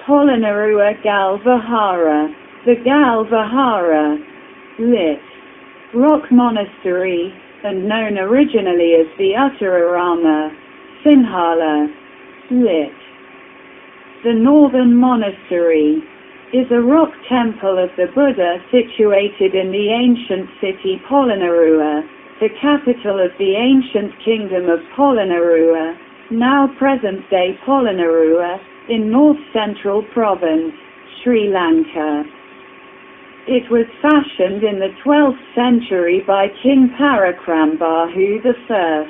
Polonnaruwa Gal Vihara, the Gal Vihara, lit. Rock Monastery, and known originally as the Uttararama, Sinhala, lit. The Northern Monastery, is a rock temple of the Buddha situated in the ancient city Polonnaruwa, the capital of the ancient Kingdom of Polonnaruwa, now present-day Polonnaruwa, in north-central province, Sri Lanka. It was fashioned in the 12th century by King Parakramabahu I.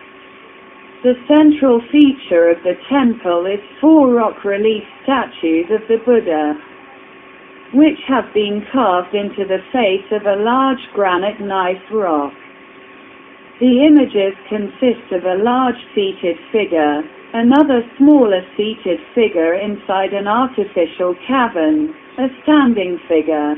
The central feature of the temple is 4 rock-relief statues of the Buddha, which have been carved into the face of a large granite gneiss rock. The images consist of a large seated figure, another smaller seated figure inside an artificial cavern, a standing figure,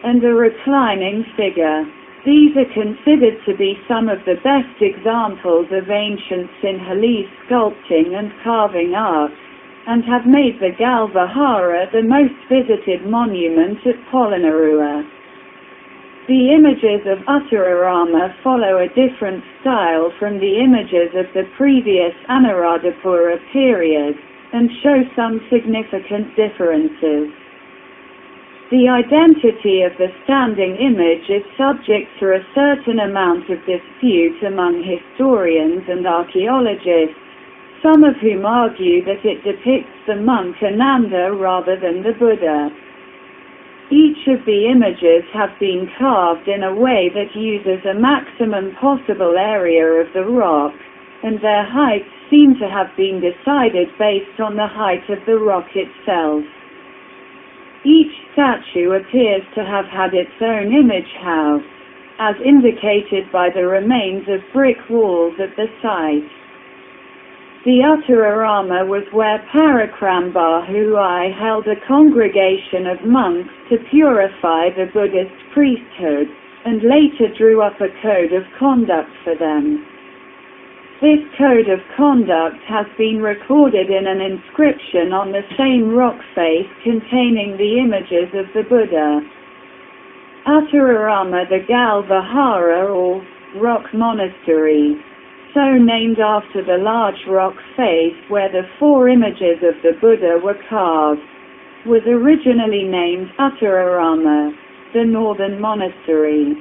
and a reclining figure. These are considered to be some of the best examples of ancient Sinhalese sculpting and carving art, and have made the Gal Vihara the most visited monument at Polonnaruwa. The images of Uttararama follow a different style from the images of the previous Anuradhapura period, and show some significant differences. The identity of the standing image is subject to a certain amount of dispute among historians and archaeologists, some of whom argue that it depicts the monk Ananda rather than the Buddha. Each of the images have been carved in a way that uses a maximum possible area of the rock, and their heights seem to have been decided based on the height of the rock itself. Each statue appears to have had its own image house, as indicated by the remains of brick walls at the site. The Uttararama was where Parakramabahu I held a congregation of monks to purify the Buddhist priesthood, and later drew up a code of conduct for them. This code of conduct has been recorded in an inscription on the same rock face containing the images of the Buddha. Uttararama the Gal Vihara, or Rock Monastery, so named after the large rock face where the 4 images of the Buddha were carved, was originally named Uttararama, the Northern Monastery.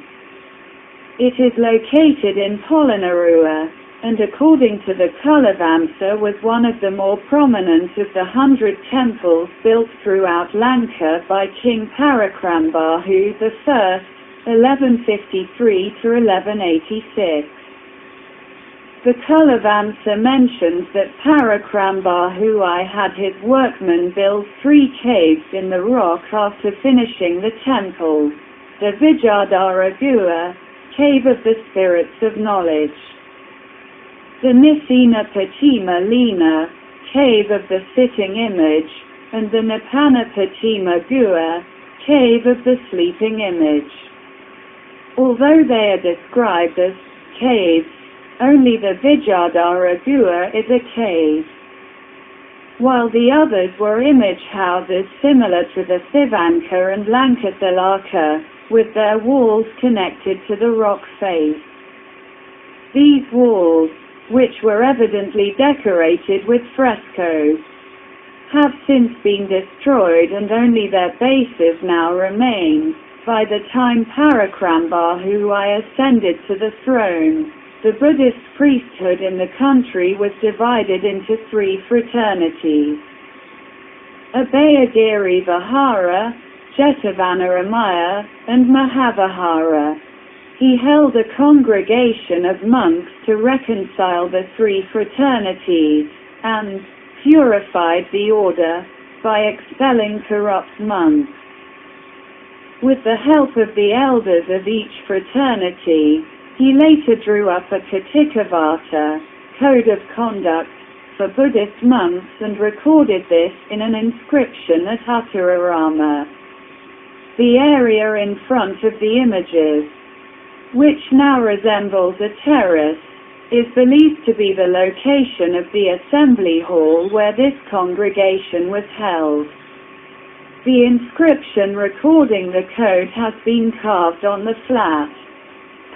It is located in Polonnaruwa, and according to the Kalavansa was one of the more prominent of the 100 temples built throughout Lanka by King Parakramabahu I, 1153 to 1186. The Kalavansa mentions that Parakramabahu I had his workmen build 3 caves in the rock after finishing the temple: the Vijayadhara Guha, cave of the spirits of knowledge; the Nisina Patima Lina, cave of the sitting image; and the Nipana Patima Guha, cave of the sleeping image. Although they are described as caves, only the Vijayadhara Guha is a cave, while the others were image houses similar to the Sivanka and Lankasalaka, with their walls connected to the rock face. These walls, which were evidently decorated with frescoes, have since been destroyed, and only their bases now remain. By the time Parakramabahu I ascended to the throne, the Buddhist priesthood in the country was divided into 3 fraternities: Abhayagiri Vihara, Jetavanaramaya, and Mahavihara. He held a congregation of monks to reconcile the 3 fraternities, and purified the order by expelling corrupt monks. With the help of the elders of each fraternity, he later drew up a Katikavata, code of conduct, for Buddhist monks and recorded this in an inscription at Uttararama. The area in front of the images, which now resembles a terrace, is believed to be the location of the assembly hall where this congregation was held. The inscription recording the code has been carved on the flat,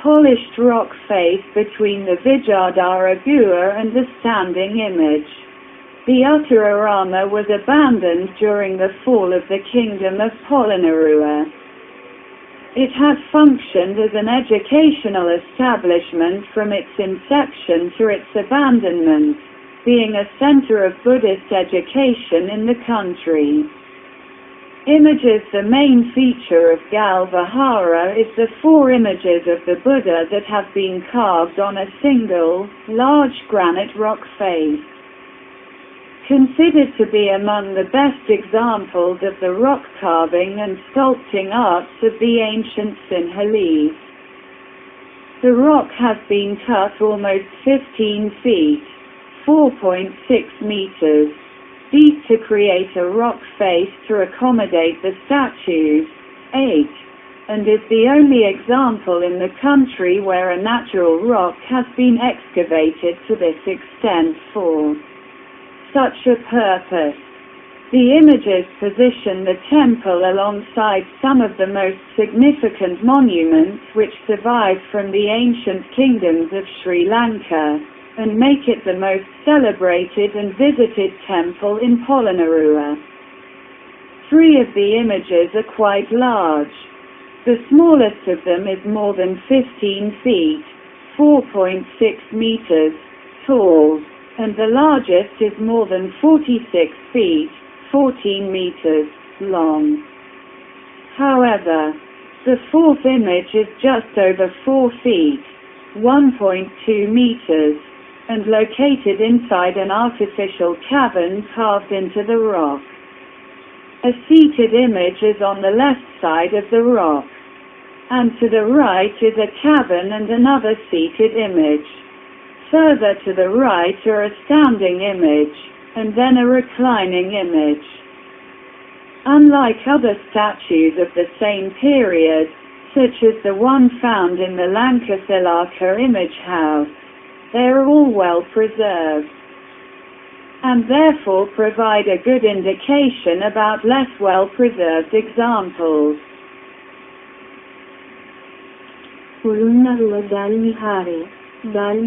polished rock face between the Vijayadhara Gua and the standing image. The Uttararama was abandoned during the fall of the Kingdom of Polonnaruwa. It had functioned as an educational establishment from its inception to its abandonment, being a center of Buddhist education in the country. Images. The main feature of Gal Vihara is the 4 images of the Buddha that have been carved on a single, large granite rock face. Considered to be among the best examples of the rock carving and sculpting arts of the ancient Sinhalese. The rock has been cut almost 15 feet, 4.6 meters, deep to create a rock face to accommodate the statues, 8, and is the only example in the country where a natural rock has been excavated to this extent for such a purpose. The images position the temple alongside some of the most significant monuments which survive from the ancient kingdoms of Sri Lanka, and make it the most celebrated and visited temple in Polonnaruwa. 3 of the images are quite large. The smallest of them is more than 15 feet, 4.6 meters, tall, and the largest is more than 46 feet, 14 meters, long. However, the 4th image is just over 4 feet, 1.2 meters, and located inside an artificial cavern carved into the rock. A seated image is on the left side of the rock, and to the right is a cavern and another seated image. Further to the right are a standing image, and then a reclining image. Unlike other statues of the same period, such as the one found in the Lanka image house, they are all well preserved, and therefore provide a good indication about less well preserved examples. Polonnaruwa Gal Vihara, Gal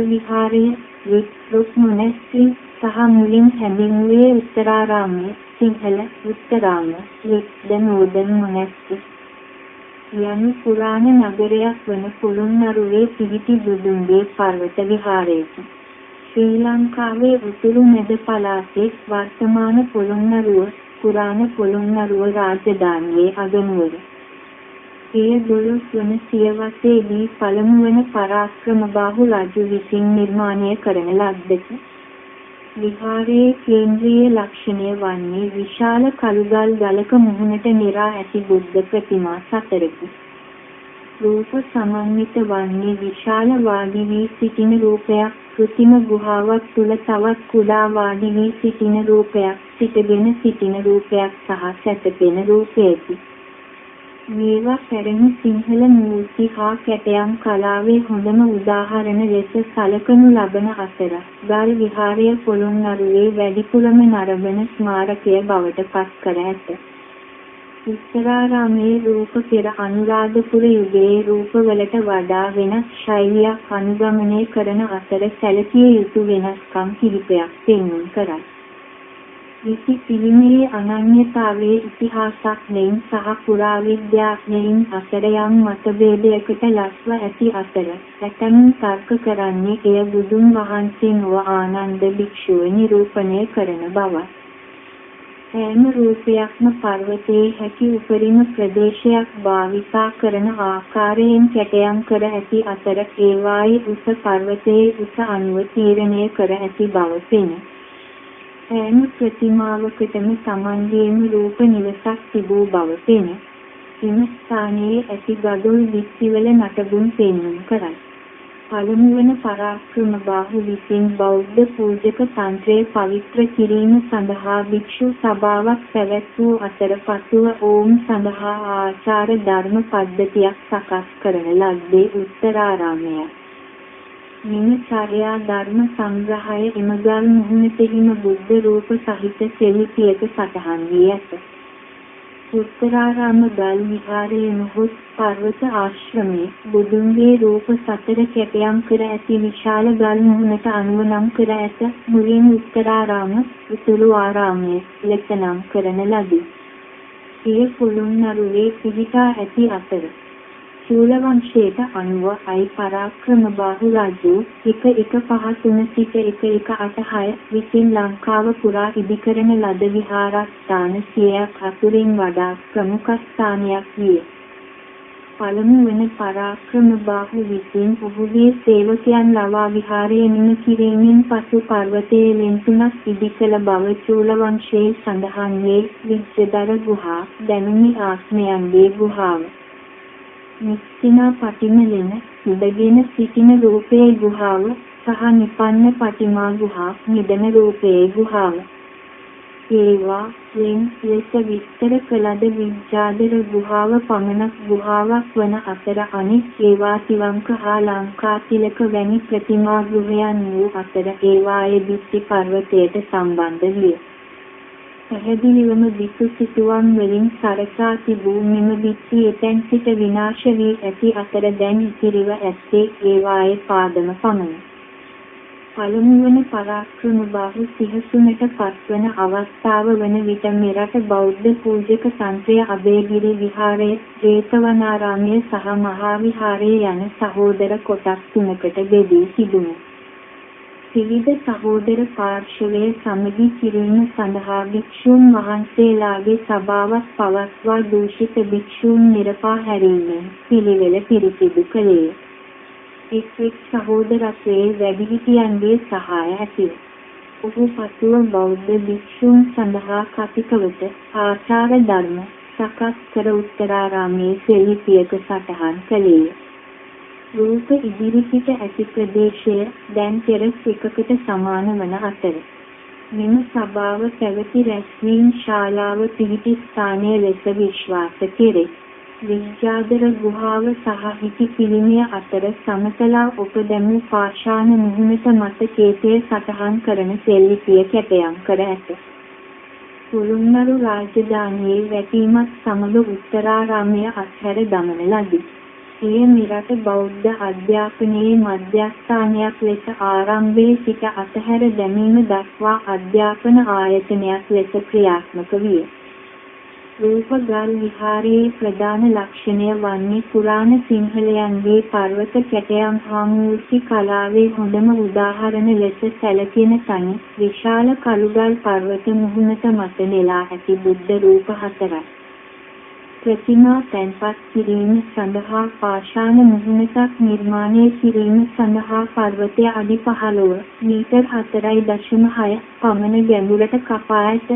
Vihara, with rock monastery, සහ මුලින් හැඳින්වුවේ උත්තරාරාමය, Sinhala, Uttararama, with the northern monastery. යනු පුරාණ නගරයක් වන පොළොන්නරුවේ පිහිටි බුදුන්ගේ පර්වත විහාරයකි. ශ්‍රී ලංකාවේ උතුරු මැද පළාතේ වර්තමාන පොළොන්නරුව පුරාණ පොළොන්නරුව රාජධානියේ අගනුවර. එය 12 වන සියවසේදී පළමු වන පරාක්‍රමබාහු රජු විසින් නිර්මාණය කරන ලද්දකි. විහාරයේ කේන්ද්‍රීය ලක්ෂණය වන්නේ විශාල කළුගල් ගලක මුහුණට නිරා ඇති බුද්ධ ප්‍රතිමා 4කි. රූප සමන්විත වන්නේ විශාල වාඩි වී සිටින රූපයක්, කෘතිම ගුහාවක් තුල තවත් කුඩා වාඩි වී සිටින රූපයක්, සිටගෙන සිටින රූපයක් සහ සැතපෙන රූපයකි. මේවා පැරණි සිංහල මූර්ති හා කැටයම් කලාවේ හොඳම උදාහරණ ලෙස සැලකනු ලබන අතර ගල් විහාරය පොළොන්නරුවේ වැඩිපුරම නරඹන ස්මාරකය බවට පත් කර ඇත. උත්තරාරාමයේ රූප පෙර අනුරාධපුර යුගයේ රූපවලට වඩා වෙනස් ශෛලියක් අනුගමනය කරන අතර සැලකිය යුතු වෙනස්කම් කිහිපයක් පෙන්වුම් කරයි. විසි පිළිමයේ අනන්‍යතාවයේ ඉතිහාසඥයින් සහ පුරාවිද්‍යාඥයින් අතර යම් මතභේදයකට ලක්ව ඇති අතර ඇතැමුන් තර්ක කරන්නේ එය බුදුන් වහන්සේ නොව ආනන්ද භික්ෂුව නිරූපණය කරන බවයි. හැම රූපයක්ම පර්වතයේ හැකි උපරිම ප්‍රදේශයක් භාවිතා කරන ආකාරයෙන් කැටයම් කර ඇති අතර ඒවායේ උස පර්වතයේ උස අනුව තීරණය කර ඇති බව පෙනේ. හැම ප්‍රතිමාවකටම සමන්ගේම රූප නිවසක් තිබූ බව පෙනේ. එම ස්ථානයේ ඇති ගඩොල් විත්තිවල නටබුන් පෙන්වුම් කරයි. පළමු වන පරාක්‍රමබාහු විසින් බෞද්ධ පූජක තන්ත්‍රය පවිත්‍ර කිරීම සඳහා භික්ෂු සභාවක් පැවැත්වූ අතර පසුව ඕම් සඳහා ආචාර ධර්ම පද්ධතියක් සකස් කරන ලද්දේ උත්තරාරාමයයි. මෙම චර්යා ධර්ම සංග්‍රහය එම ගල් මුහුණෙහිම බුද්ධ රූප සහිත සෙල්ලිපියක සටහන් වී ඇත. උත්තරාරාම ගල් විහාරයේ නොහොත් පර්වත ආශ්‍රමයේ බුදුන්ගේ රූප සතර කැටයම් කර ඇති විශාල ගල් මුහුණට අනුව නම් කර ඇත. මුලින් උත්තරාරාම උතුරු ආරාමයේ ලෙස නම් කරන ලදී. සිය පොළොන්නරුවේ පිහිටා ඇති අතර චූල වංශයට අනුව අයි පරාක්‍රමබාහු රජු 115 සිට 116 විසින් ලංකාව පුරා ඉදිකරන ලද විහාරස්ථාන 100ක් අතුරින් වඩා ප්‍රමුඛ ස්ථානයක් විය. පළමු වන පරාක්‍රමබාහු විසින් ඔහුගේ සේවකයන් ලවා විහාරයේ නිම කිරීමෙන් පසු පර්වතයේ ලෙන්තුනක් ඉදිකළ බව චූල වංශයේ සඳහන් වේ. විජ්ජදර ගුහා දැනුමි ආත්මයන්ගේ ගුහාව. නිස්සිනා පටිමලෙන ඉඳගෙන සිටින රූපයේ ගුහාව සහ නිපන්න පටිමා ගුහා නිදන රූපයේ ගුහාව. ඒවා වෙන ලෙස විස්තර කළද විජ්ජාදර ගුහාව පමණක් ගුහාවක් වන අතර අනෙක් ඒවා තිවංක හා ලංකා තිලක වැනි ප්‍රතිමා ගෘහයන් වූ අතර ඒවායේ බිත්ති පර්වතයට සම්බන්ධ විය. පැහැදිලිවම බිතු සිතුවම් වලින් සරසා තිබූ මෙම බිත්ති එතැන් සිට විනාශ වී ඇති අතර දැන් ඉතිරිව ඇත්තේ ඒවායේ පාදම පමණි. පළමු වන පරාක්‍රමබාහු සිහසුනට පත්වන අවස්ථාව වන විට මෙරට බෞද්ධ පූජක සංඝය අබේගිරි විහාරය, ජේතවනාරාමය සහ මහා විහාරය යන සහෝදර කොටස් තුනකට බෙදී තිබුණි. විවිධ සහෝදර පාර්ශවයේ සමගි කිරීම සඳහා භික්ෂූන් වහන්සේලාගේ සභාවක් පවත්වා දූෂිත භික්ෂූන් නිරපා හැරීමෙන් පිළිවෙල පිරිසිදු කළේ. එක් සහෝදරත්වයේ වැඩිහිටියන්ගේ සහාය ඇතිව ඔහු පසුව බෞද්ධ භික්ෂූන් සඳහා කතිකවත ආචාර ධර්ම සකස් කර උත්තරාරාමයේ සෙල්ලිපියක සටහන් කළේය. රූප ඉදිරිපිට ඇති ප්‍රදේශය දැන් පෙරස් එකකට සමාන වන අතර මෙම සභාව පැවති රැස්වීම් ශාලාව පිහිටි ස්ථානය ලෙස විශ්වාස කෙරේ. විජ්ජාදර ගුහාව සහ හිටි පිළිමය අතර සමතලා උපදැමූ පාෂාණ මුහුණට මත කේතය සටහන් කරන සෙල්ලිපිය කැටයම් කර ඇත. පොළොන්නරු රාජධානියේ වැටීමත් සමග උත්තරාරාමය අත්හැර දමන ලදී. එය මෙරට බෞද්ධ අධ්‍යාපනයේ මධ්‍යස්ථානයක් ලෙස ආරම්භයේ සිට අතහැර දැමීම දක්වා අධ්‍යාපන ආයතනයක් ලෙස ක්‍රියාත්මක විය. රූප ගල් විහාරයේ ප්‍රධාන ලක්ෂණය වන්නේ පුරාණ සිංහලයන්ගේ පර්වත කැටයම් හා මූර්ති කලාවේ හොඳම උදාහරණ ලෙස සැලකෙන තනි විශාල කළුගල් පර්වත මුහුණට මත නෙලා ඇති බුද්ධ රූප 4යි. ප්‍රතිමා තැන්පත් කිරීම සඳහා පාෂාණ මුහුණක් නිර්මාණය කිරීම සඳහා පර්වතය අඩි 15 මීටර් 4.6 පමණ ගැඹුරට කපා ඇත.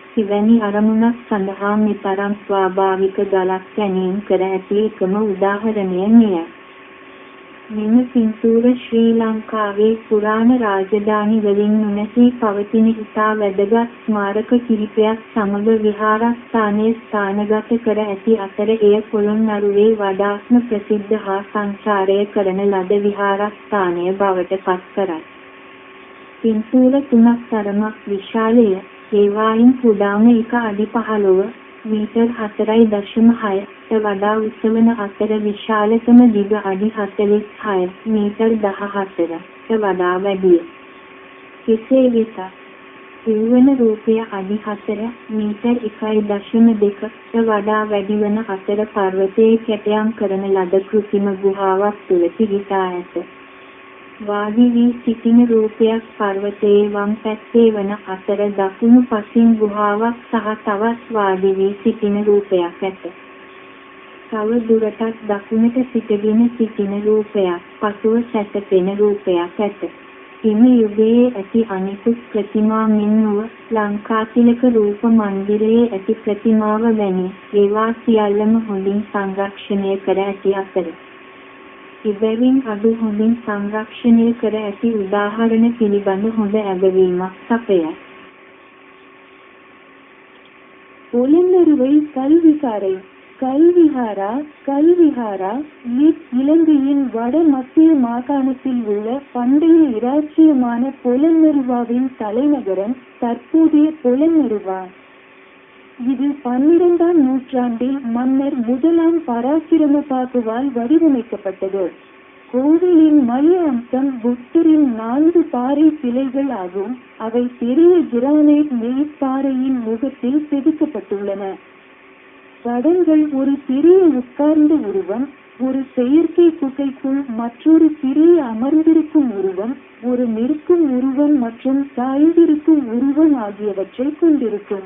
සිවැනි අරමුණක් සඳහා මෙතරම් ස්වාභාවික ගලක් ගැනීම කර ඇති එකම උදාහරණය මෙයයි. මෙම පින්තූර ශ්‍රී ලංකාවේ පුරාණ රාජධානි වලින් නොනැසී පවතින ඉතා වැදගත් ස්මාරක කිහිපයක් සමග විහාරස්ථානයේ ස්ථානගත කර ඇති අතර එය පොළොන්නරුවේ වඩාත්ම ප්‍රසිද්ධ හා සංචාරය කරන ලද විහාරස්ථානය බවට පත් කරයි. පින්තූර 3ක් තරමක් විශාලය. ඒවායින් කුඩාම එක අඩි 15 මීටර් 4.6 වඩා උස වන අතර විශාලතම දිග අඩි 46 මීටර් 14 වඩා වැඩිය. කෙසේ වෙතත් සිව්වන රූපය අඩි 4 මීටර් 1.2 වඩා වැඩි වන අතර පර්වතයේ කැටයම් කරන ලද කෘත්‍රිම ගුහාවක් තුළ පිහිටා ඇත. වාඩි වී සිටින රූපයක් පර්වතයේ වම් පැත්තේ වන අතර දකුණු පසින් ගුහාවක් සහ තවත් වාඩි වී සිටින රූපයක් ඇත. තව දුරටත් දකුණට සිටගෙන සිටින රූපයක්, පසුව සැතපෙන රූපයක් ඇත. හිම යුගයේ ඇති අනිකුත් ප්‍රතිමා මෙන්ව ලංකාතිලක රූප මන්දිරයේ ඇති ප්‍රතිමාව වැනි ඒවා සියල්ලම හොඳින් සංරක්ෂණය කර ඇති අතර ඉබැවින් අඩු හොඳින් සංරක්ෂණය කර ඇති උදාහරණ පිළිබඳ හොඳ අගවීමක් සපයයි. පොළොන්නරුව ගල් විහාරය கல்விஹாரா கல்விஹாரா இலங்கையின் வட மத்திய மாகாணத்தில் உள்ள பண்டைய இராச்சியமான பொலன்னருவாவின் தலைநகரம் தற்போதைய பொலன்னருவா. இது 12ஆம் நூற்றாண்டில் மன்னர் முதலாம் பராக்கிரமபாகுவால் வடிவமைக்கப்பட்டது. கோவிலின் மைய அம்சம் புத்தரின் 4 பாறை சிலைகள் ஆகும். அவை பெரிய கிரானைட் மேற்பாறையின் முகத்தில் செதுக்கப்பட்டுள்ளன. படங்கள் ஒரு சிறிய உட்கார்ந்த உருவம், ஒரு செயற்கை குகைக்குள் மற்றொரு சிறிய அமர்ந்திருக்கும் உருவம், ஒரு நிற்கும் உருவம் மற்றும் சாய்ந்திருக்கும் உருவம் ஆகியவற்றை கொண்டிருக்கும்.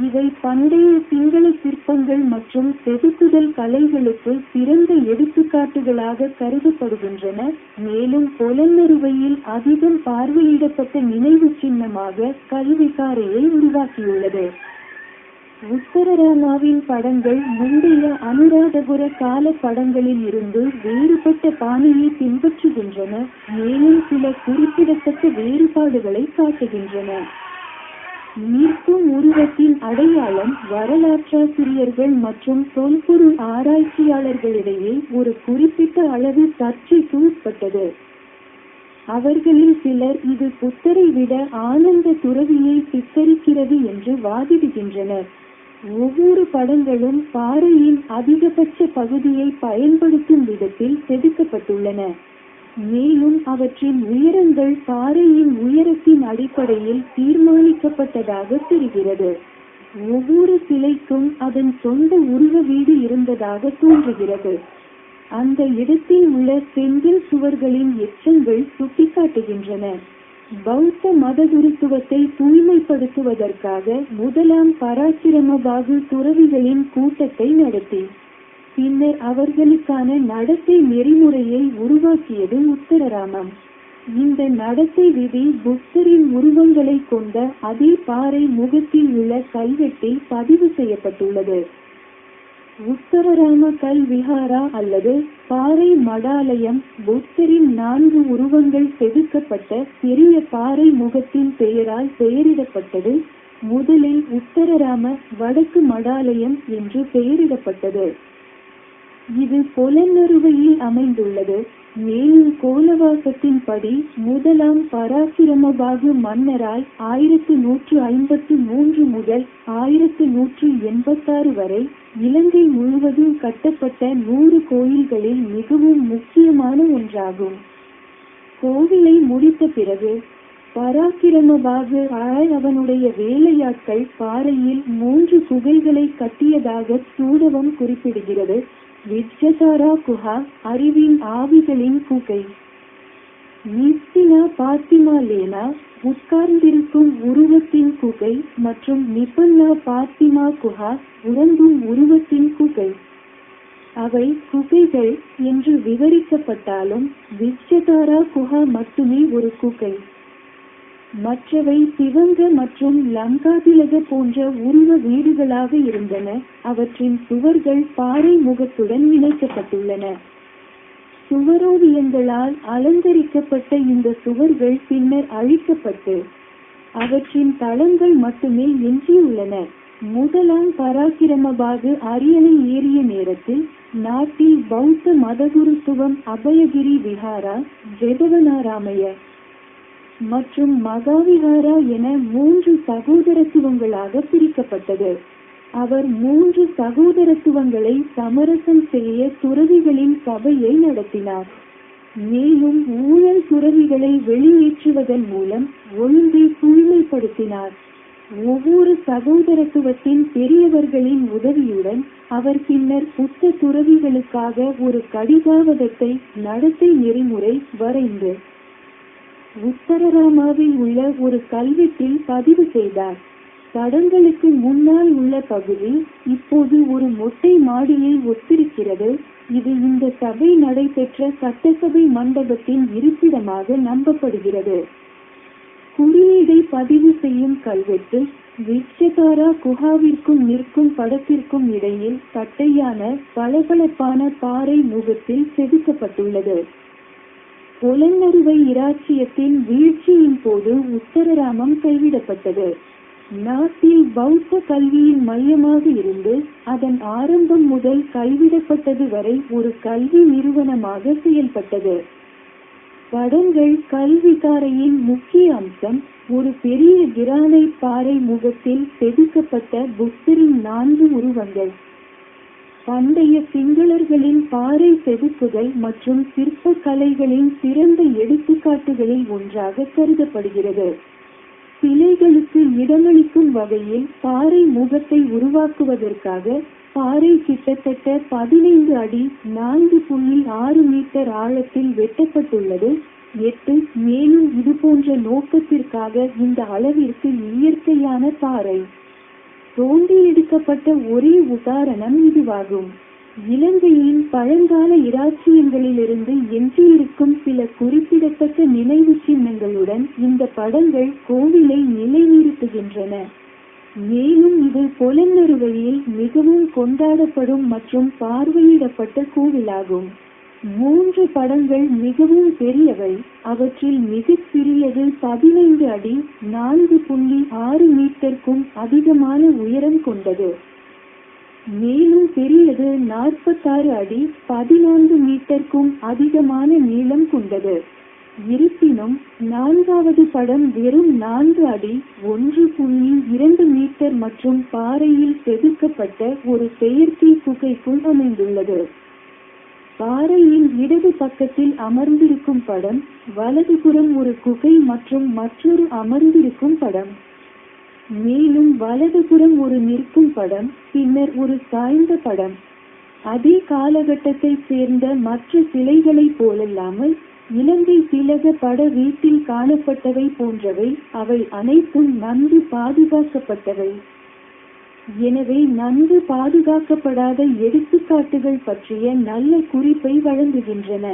இவை பண்டைய சிங்கள சிற்பங்கள் மற்றும் செதுக்குதல் கலைகளுக்கு சிறந்த எடுத்துக்காட்டுகளாக கருதப்படுகின்றன. மேலும் பொலன்னருவையில் அதிகம் பார்வையிடப்பட்ட நினைவு சின்னமாக கல்விகாரையை உருவாக்கியுள்ளது. உத்தரராமாவின் படங்கள் முந்தைய அனுராதபுர கால படங்களில் இருந்து வேறுபட்ட பாணியை பின்பற்றுகின்றன, மேலும் சில குறிப்பிடத்தக்க வேறுபாடுகளை காட்டுகின்றன. நிற்கும் உருவத்தின் அடையாளம் வரலாற்றாசிரியர்கள் மற்றும் தொல்பொருள் ஆராய்ச்சியாளர்களிடையே ஒரு குறிப்பிட்ட அளவு சர்ச்சைக்கு உட்பட்டது. அவர்களில் சிலர் இது புத்தரை விட ஆனந்த துறவியை சித்தரிக்கிறது என்று வாதிடுகின்றனர். ஒவ்வொரு படங்களும் பாறையின் அதிகபட்ச பகுதியை பயன்படுத்தும் விதத்தில் செதுக்கப்பட்டுள்ளன. மேலும் அவற்றின் உயரங்கள் பாறையின் உயரத்தின் அடிப்படையில் தீர்மானிக்கப்பட்டதாக தெரிகிறது. ஒவ்வொரு சிலைக்கும் அதன் சொந்த உருவ வீடு இருந்ததாக தோன்றுகிறது. அந்த இடத்தில் உள்ள செங்கல் சுவர்களின் எச்சங்கள் சுட்டிக்காட்டுகின்றன. பௌத்த மதகுருத்துவத்தை தூய்மைப்படுத்துவதற்காக முதலாம் பராக்கிரமபாகு துறவிகளின் கூட்டத்தை நடத்தி பின்னர் அவர்களுக்கான நடத்தை நெறிமுறையை உருவாக்கியது உத்தரராமம். இந்த நடத்தை விதி புத்தரின் உருவங்களை கொண்ட அதே பாறை முகத்தில் உள்ள கல்வெட்டில் பதிவு செய்யப்பட்டுள்ளது. உத்தரராம கல் விஹாரா அல்லது பாறை மடாலயம் புத்தரின் 4 உருவங்கள் செதுக்கப்பட்ட பெரிய பாறை முகத்தின் பெயரால் பெயரிடப்பட்டது. முதலில் உத்தரராம வடக்கு மடாலயம் என்று பெயரிடப்பட்டது. இது பொலன்னருவையில் அமைந்துள்ளது. மேலும் கோலவாசத்தின்படி முதலாம் பராக்கிரமபாகு மன்னரால் 1153 முதல் 1186 வரை இலங்கை முழுவதும் கட்டப்பட்ட 100 கோயில்களில் மிகவும் முக்கியமான ஒன்றாகும். கோவிலை முடித்த பிறகு பராக்கிரமபாகு I அவனுடைய வேலையாட்கள் பாறையில் 3 குகைகளை கட்டியதாக சூடவம் குறிப்பிடுகிறது. விஜ்ஜசாரா குஹா அறிவின் ஆவிகளின் குகை, நிஸ்தினா பாத்திமா லேனா உட்கார்ந்திருக்கும் உருவத்தின் குகை மற்றும் நிபன்னா பாத்திமா குஹா உறங்கும் உருவத்தின் குகை. அவை குகைகள் என்று விவரிக்கப்பட்டாலும் விஜ்ஜதாரா குஹா மட்டுமே ஒரு குகை. மற்றவை சிவங்க மற்றும் லங்காதிலக போன்ற உருவ வீடுகளாக இருந்தன. அவற்றின் சுவர்கள் பாறை முகத்துடன் இணைக்கப்பட்டுள்ளன. சுவரோவியங்களால் அலங்கரிக்கப்பட்ட இந்த சுவர்கள் பின்னர் அழிக்கப்பட்டு அவற்றின் தளங்கள் மட்டுமே எஞ்சியுள்ளன. முதலாம் பராக்கிரமபாகு அரியணை ஏறிய நேரத்தில் நாட்டில் பௌத்த மதகுருத்துவம் அபயகிரி விஹாரா, ஜெதவனாராமய மற்றும் மகாவிஹாரா என 3 சகோதரத்துவங்களாக பிரிக்கப்பட்டது. அவர் 3 சகோதரத்துவங்களை சமரசம் செய்ய துறவிகளின் சபையை நடத்தினார். மேலும் ஊழல் துறவிகளை வெளியேற்றுவதன் மூலம் ஒழுங்கை தூய்மைப்படுத்தினார். ஒவ்வொரு சகோதரத்துவத்தின் பெரியவர்களின் உதவியுடன் அவர் பின்னர் புத்த துறவிகளுக்காக ஒரு கடிகாவதத்தை நடத்தை நெறிமுறை வரைந்து உத்தரராமாவில் உள்ள ஒரு கல்வெட்டில் பதிவு செய்தார். தடங்களுக்கு முன்னால் உள்ள பகுதி இப்போது ஒரு மொட்டை மாடியை ஒத்திருக்கிறது. இது இந்த சபை நடைபெற்ற சட்டசபை மண்டபத்தின் இருப்பிடமாக நம்பப்படுகிறது. குறியீடை பதிவு செய்யும் கல்வெட்டு விஜ்ஜதாரா குஹாவிற்கும் நிற்கும் படத்திற்கும் இடையில் தட்டையான பளபளப்பான பாறை முகத்தில் செதுக்கப்பட்டுள்ளது. பொலன்னருவை இராச்சியத்தின் வீழ்ச்சியின் போது உத்தரராமம் கைவிடப்பட்டது. நாட்டில் பௌத்த கல்வியின் மையமாக இருந்து அதன் ஆரம்பம் முதல் கைவிடப்பட்டது வரை ஒரு கல்வி நிறுவனமாக செயல்பட்டது. படங்கள் கல்விக்காரையின் முக்கிய அம்சம் ஒரு பெரிய கிரானைட் பாறை முகத்தில் செதுக்கப்பட்ட புத்தரின் 4 உருவங்கள். பண்டைய சிங்களர்களின் பாறை செதுக்குதல் மற்றும் சிற்ப கலைகளின் சிறந்த எடுத்துக்காட்டுகளில் ஒன்றாக கருதப்படுகிறது. சிலைகளுக்கு இடமளிக்கும் வகையில் பாறை முகத்தை உருவாக்குவதற்காக பாறை கிட்டத்தட்ட 15 அடி 4.6 மீட்டர் ஆழத்தில் வெட்டப்பட்டுள்ளது. 8 மேலும் இதுபோன்ற நோக்கத்திற்காக இந்த அளவிற்கு இயற்கையான பாறை தோண்டி எடுக்கப்பட்ட ஒரே உதாரணம் இதுவாகும். இலங்கையின் பழங்கால இராச்சியங்களிலிருந்து எஞ்சியிருக்கும் சில குறிப்பிடத்தக்க நினைவு சின்னங்களுடன் இந்த படங்கள் கோவிலை நிலைநிறுத்துகின்றன. மேலும் இது பொலன்னறுவையில் மிகவும் கொண்டாடப்படும் மற்றும் பார்வையிடப்பட்ட கோவிலாகும். 3 படங்கள் மிகவும் பெரியவை. அவற்றில் மிகச் சிறியது 15 அடி 4.6 மீட்டருக்கும் அதிகமான உயரம் கொண்டது. மேலும் பெரியது 46 அடி 14 மீட்டருக்கும் அதிகமான நீளம் கொண்டது. இருப்பினும் 4வது படம் வெறும் 4 அடி 1.2 மீட்டர் மற்றும் பாறையில் செதுக்கப்பட்ட ஒரு செயற்கை குகைக்குள் அமைந்துள்ளது. பாறையின் இடது பக்கத்தில் அமர்ந்திருக்கும் படம், வலதுபுறம் ஒரு குகை மற்றும் மற்றொரு அமர்ந்திருக்கும் படம். மேலும் வலதுபுறம் ஒரு நிற்கும் படம், பின்னர் ஒரு சாய்ந்த படம். அதே காலகட்டத்தைச் சேர்ந்த மற்ற சிலைகளைப் போலல்லாமல் இலங்கை திலக பட வீட்டில் காணப்பட்டவை போன்றவை, அவை அனைத்தும் நன்கு பாதுகாக்கப்பட்டவை. எனவே நன்கு பாதுகாக்கப்படாத எடுத்துக்காட்டுகள் பற்றிய நல்ல குறிப்பை வழங்குகின்றன.